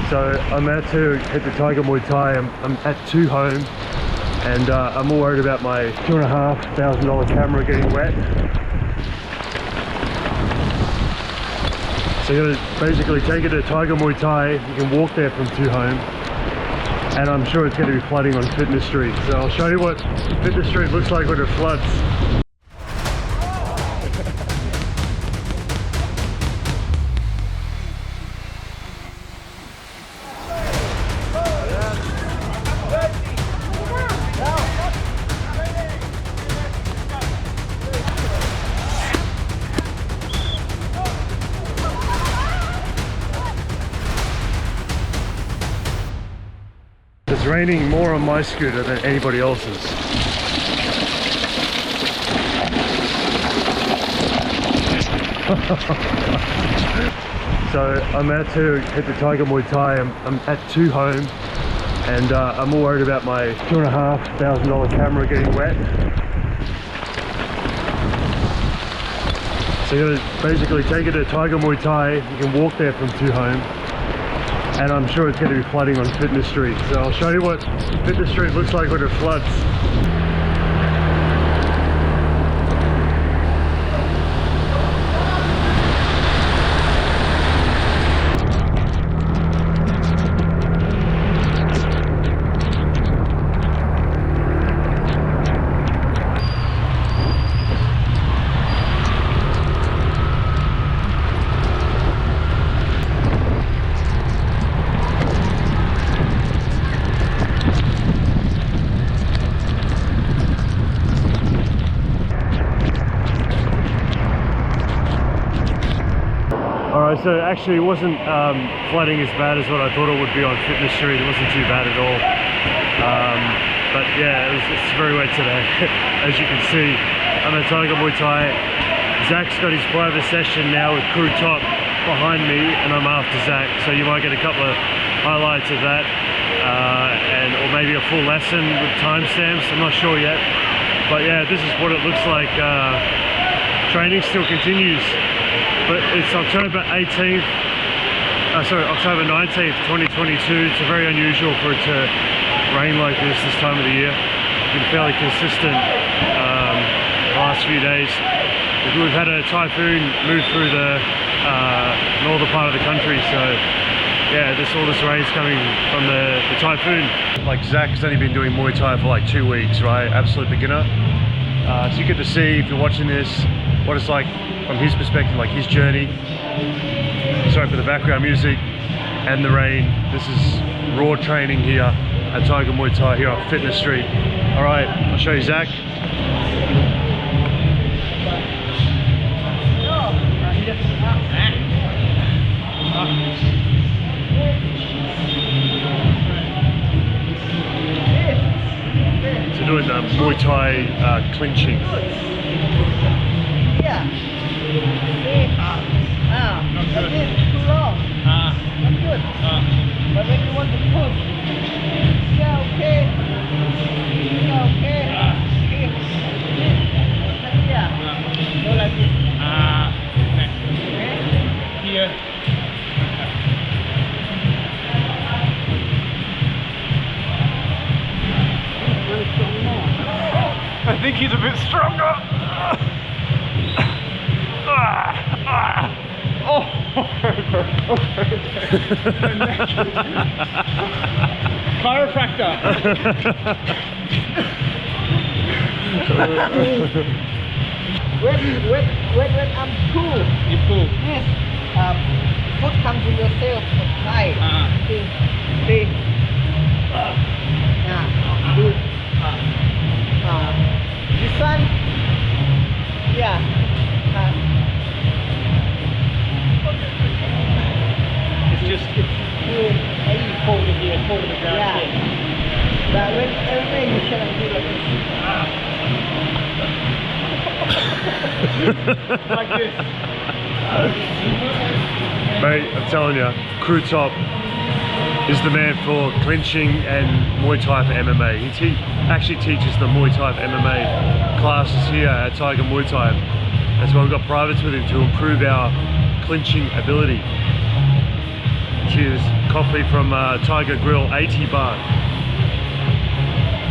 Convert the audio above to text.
So I'm out to hit the Tiger Muay Thai. I'm at 2 home, and I'm all worried about my $2,500 camera getting wet. So you're gonna basically take it to Tiger Muay Thai. You can walk there from 2 home, and I'm sure it's going to be flooding on Fitness Street. So I'll show you what Fitness Street looks like when it floods. It's raining more on my scooter than anybody else's. So I'm out to hit the Tiger Muay Thai. I'm at 2 home, and I'm all worried about my $2,500 camera getting wet. So you're gonna basically take it to Tiger Muay Thai. You can walk there from 2 home, and I'm sure it's going to be flooding on Fitness Street. So I'll show you what Fitness Street looks like when it floods. Alright, so actually it wasn't flooding as bad as what I thought it would be on Fitness Street. It wasn't too bad at all. But yeah, it's very wet today. As you can see, I'm at Tiger Muay Thai. Zach's got his private session now with Crew Top behind me, and I'm after Zach. So you might get a couple of highlights of that, or maybe a full lesson with timestamps. I'm not sure yet. But yeah, this is what it looks like. Training still continues. But it's October 19th, October 19th, 2022. It's very unusual for it to rain like this time of the year. It's been fairly consistent the last few days. We've had a typhoon move through the northern part of the country, so yeah, all this rain's coming from the typhoon. Like Zach has only been doing Muay Thai for like 2 weeks, right? Absolute beginner. So you get to see, if you're watching this, what it's like from his perspective, like his journey. Sorry for the background music and the rain. This is raw training here at Tiger Muay Thai here on Fitness Street. All right, I'll show you Zach. So doing the Muay Thai clinching. Not good. Too long. Not good. But when you want to push, yeah, okay. Yeah, okay. Yeah. Go like this. Here. I think he's a bit stronger. Oh, chiropractor. When I'm cool. You pull. Yes. Foot comes to yourself. Right. See. Good. This one. Yeah. Just pull it here, pull it down here. But when everything you shouldn't do like this. Like this. Mate, I'm telling you, Crew Top is the man for clinching and Muay Thai for MMA. He actually teaches the Muay Thai for MMA classes here at Tiger Muay Thai. That's why we've got privates with him, to improve our clinching ability. Which is coffee from Tiger Grill 80 baht.